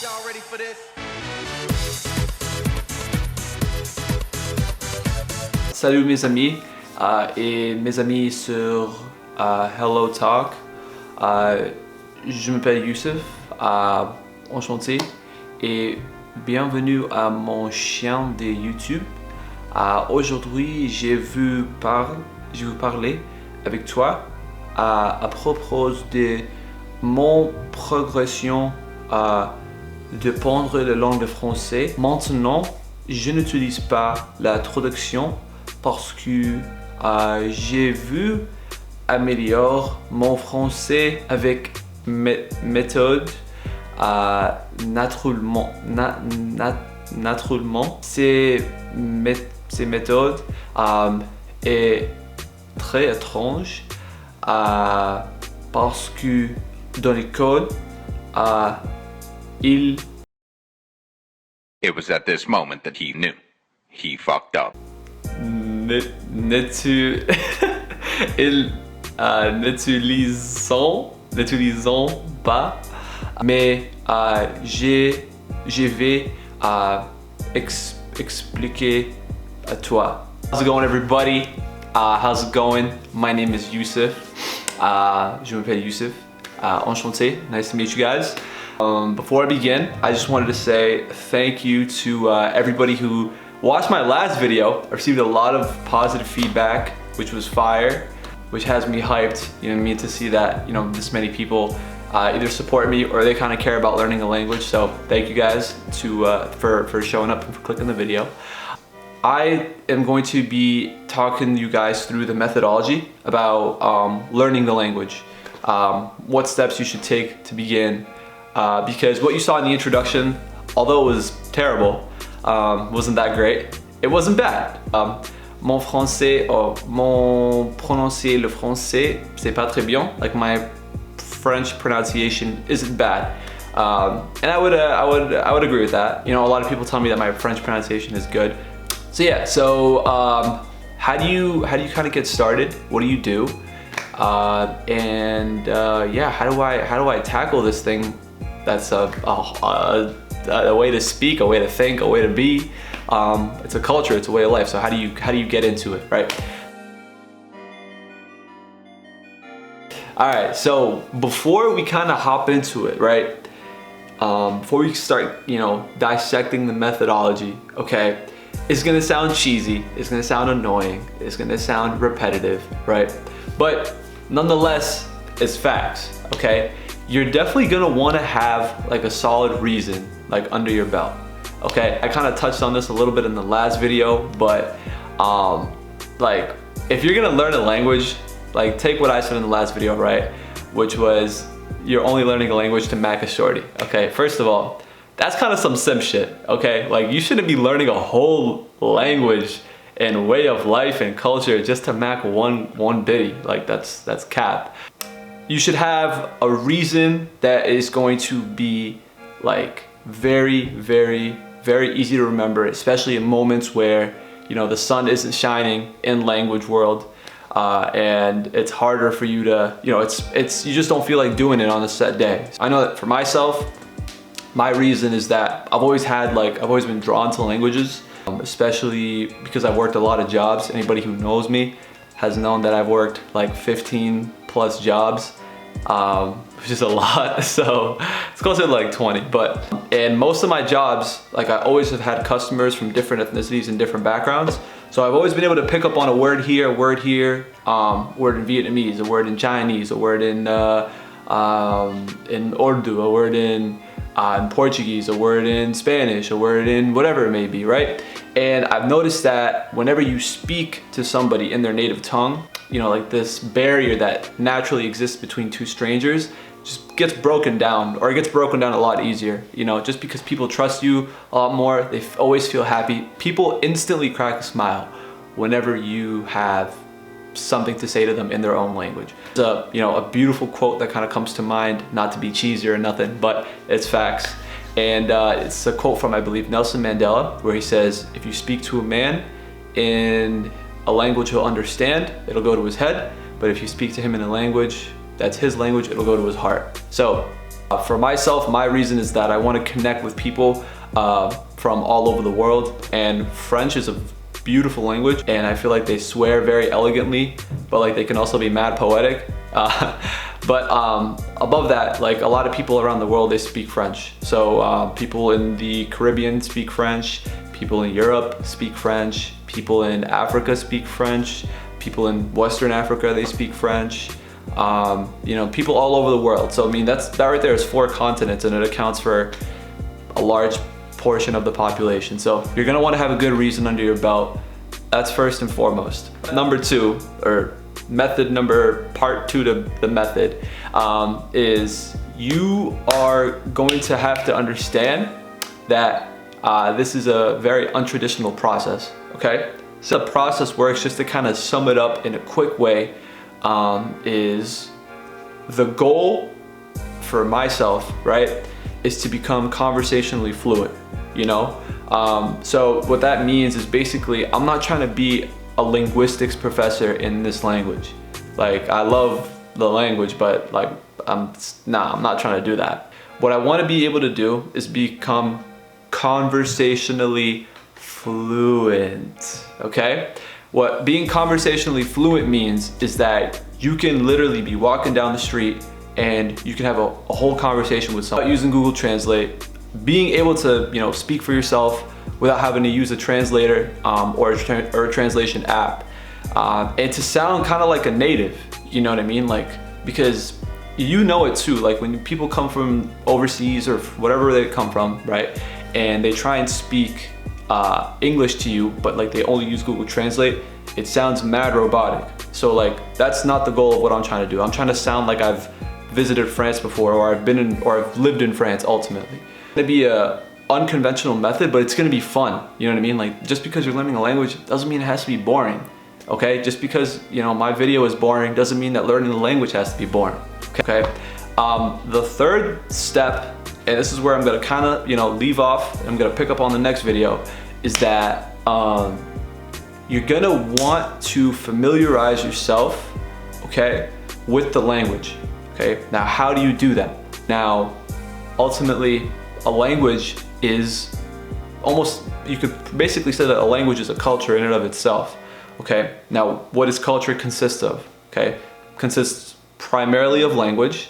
Y'all ready for this? Salut mes amis et mes amis sur Hello Talk. Je m'appelle Youssef, enchanté et bienvenue à mon chaîne de YouTube. Aujourd'hui, je veux parler avec toi à propos de mon progression de prendre la langue de français. Maintenant, je n'utilise pas la traduction parce que j'ai vu améliorer mon français avec méthode naturellement. Ces méthodes est très étrange parce que dans l'école, il It was at this moment that he knew. He fucked up. ils n'utilisons pas, mais je vais expliquer à toi. How's it going, everybody? How's it going? My name is Youssef. Je m'appelle Youssef. Enchanté. Nice to meet you guys. Before I begin, I just wanted to say thank you to everybody who watched my last video. I received a lot of positive feedback, which was fire, which has me hyped, you know what I mean, to see that, you know, this many people either support me or they kind of care about learning a language. So thank you guys for showing up and for clicking the video. I am going to be talking you guys through the methodology about learning the language, what steps you should take to begin. Because what you saw in the introduction, although it was terrible, wasn't that great. It wasn't bad. Mon français, mon prononcer le français, c'est pas très bien. Like my French pronunciation isn't bad, and I would agree with that. You know, a lot of people tell me that my French pronunciation is good. So yeah. So how do you kind of get started? What do you do? Yeah, how do I tackle this thing? That's a way to speak, a way to think, a way to be. It's a culture, it's a way of life. So how do you get into it, right? All right, so before we kind of hop into it, right? Before we start, you know, dissecting the methodology, okay? It's gonna sound cheesy, it's gonna sound annoying, it's gonna sound repetitive, right? But nonetheless, it's facts, okay? You're definitely gonna wanna have like a solid reason like under your belt, okay? I kind of touched on this a little bit in the last video, but like if you're gonna learn a language, like take what I said in the last video, right? Which was you're only learning a language to mac a shorty, okay? First of all, that's kind of some simp shit, okay? Like you shouldn't be learning a whole language and way of life and culture just to mac one biddy. Like that's cap. You should have a reason that is going to be like very, very, very easy to remember, especially in moments where, you know, the sun isn't shining in language world, and it's harder for you to, you know, it's you just don't feel like doing it on a set day. I know that for myself, my reason is that I've always been drawn to languages, especially because I've worked a lot of jobs. Anybody who knows me has known that I've worked like 15 plus jobs, which is a lot. So it's closer to like 20, and most of my jobs, like I always have had customers from different ethnicities and different backgrounds. So I've always been able to pick up on a word here, a word here, word in Vietnamese, a word in Chinese, a word in Urdu, a word in Portuguese, a word in Spanish, a word in whatever it may be, right? And I've noticed that whenever you speak to somebody in their native tongue, you know, like this barrier that naturally exists between two strangers just gets broken down, or it gets broken down a lot easier, you know, just because people trust you a lot more. They always feel happy. People instantly crack a smile whenever you have something to say to them in their own language. It's a beautiful quote that kind of comes to mind, not to be cheesy or nothing, but it's facts. And it's a quote from, I believe, Nelson Mandela, where he says, if you speak to a man in a language he'll understand, it'll go to his head. But if you speak to him in a language that's his language, it'll go to his heart. So for myself, my reason is that I want to connect with people from all over the world, and French is a beautiful language, and I feel like they swear very elegantly, but like they can also be mad poetic. But above that, like a lot of people around the world, they speak French. So people in the Caribbean speak French, people in Europe speak French, people in Africa speak French, people in Western Africa, they speak French. You know, people all over the world. So I mean, that right there is 4 continents, and it accounts for a large portion of the population. So you're gonna want to have a good reason under your belt. That's first and foremost. Number 2, or part 2 to the method, is you are going to have to understand that this is a very untraditional process, okay? So the process works, just to kind of sum it up in a quick way, is the goal for myself, right, is to become conversationally fluent, you know? So what that means is basically, I'm not trying to be a linguistics professor in this language. Like, I love the language, but like, I'm not trying to do that. What I want to be able to do is become conversationally fluent, okay? What being conversationally fluent means is that you can literally be walking down the street and you can have a whole conversation with someone using Google Translate, being able to, you know, speak for yourself without having to use a translator or a translation app, and to sound kind of like a native, you know what I mean? Like, because you know it too, like when people come from overseas or whatever they come from, right, and they try and speak English to you, but like they only use Google Translate, it sounds mad robotic. So like, that's not the goal of what I'm trying to do. I'm trying to sound like I've visited France before, or I've lived in France ultimately. It's gonna be a unconventional method, but it's gonna be fun, you know what I mean? Like, just because you're learning a language doesn't mean it has to be boring, okay? Just because, you know, my video is boring doesn't mean that learning the language has to be boring, okay? The third step, and this is where I'm gonna kind of, you know, leave off, and I'm gonna pick up on the next video, is that you're gonna want to familiarize yourself, okay, with the language, okay? Now, how do you do that? Now, ultimately, a language is almost, you could basically say that a language is a culture in and of itself, okay? Now, what does culture consist of, okay? Consists primarily of language,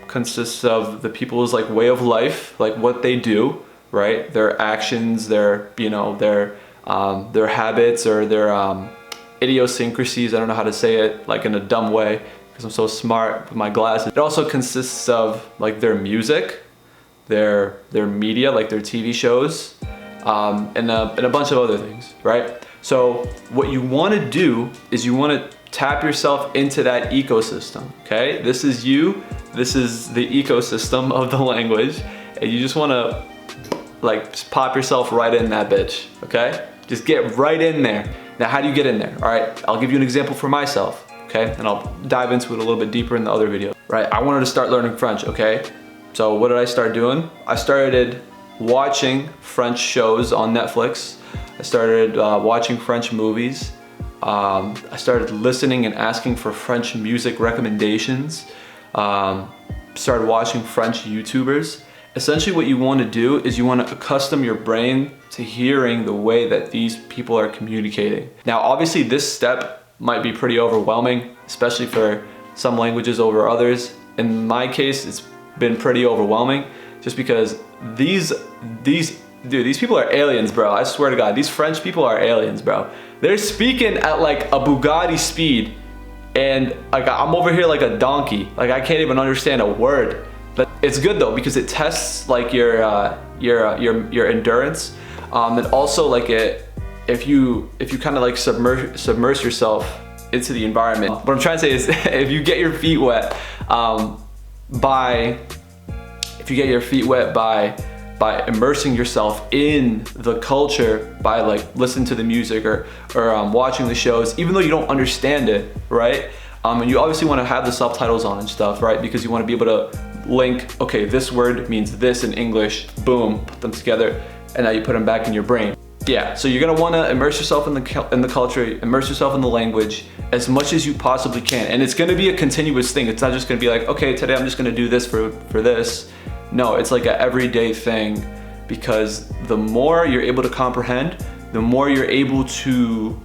consists of the people's like way of life, like what they do, right? Their actions, their, you know, their habits, or their idiosyncrasies. I don't know how to say it like in a dumb way because I'm so smart with my glasses. It also consists of like their music, their media, like their TV shows, and a bunch of other things, right? So what you want to do is you want to tap yourself into that ecosystem, okay? This is you, this is the ecosystem of the language, and you just want to like just pop yourself right in that bitch, okay? Just get right in there. Now, how do you get in there? All right, I'll give you an example for myself, okay? And I'll dive into it a little bit deeper in the other video, right? I wanted to start learning French, okay? So what did I start doing? I started watching French shows on Netflix. I started watching French movies. I started listening and asking for French music recommendations. Started watching French YouTubers. Essentially what you want to do is you want to accustom your brain to hearing the way that these people are communicating. Now, obviously this step might be pretty overwhelming, especially for some languages over others. In my case, it's been pretty overwhelming just because these people are aliens, bro. I swear to God, these French people are aliens, bro. They're speaking at like a Bugatti speed, and like I'm over here like a donkey. Like I can't even understand a word. But it's good though because it tests like your endurance, and also like if you kind of like submerge yourself into the environment. What I'm trying to say is if you get your feet wet by immersing yourself in the culture, by like listening to the music or watching the shows, even though you don't understand it, right? And you obviously want to have the subtitles on and stuff, right? Because you want to be able to link, okay, this word means this in English, boom, put them together, and now you put them back in your brain. Yeah, so you're gonna wanna immerse yourself in the culture, immerse yourself in the language as much as you possibly can. And it's gonna be a continuous thing. It's not just gonna be like, okay, today I'm just gonna do this for this. No, it's like an everyday thing, because the more you're able to comprehend, the more you're able to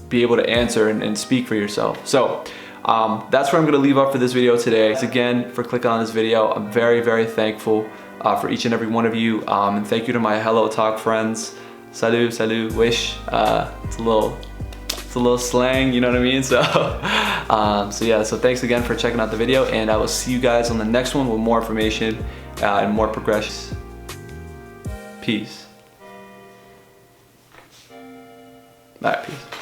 be able to answer and speak for yourself. So that's where I'm gonna leave off for this video today. Thanks again for clicking on this video. I'm very, very thankful for each and every one of you. And thank you to my Hello Talk friends. Salut, salut, wish. It's a little slang, you know what I mean? So, yeah, so thanks again for checking out the video, and I will see you guys on the next one with more information and more progression. Peace. All right, peace.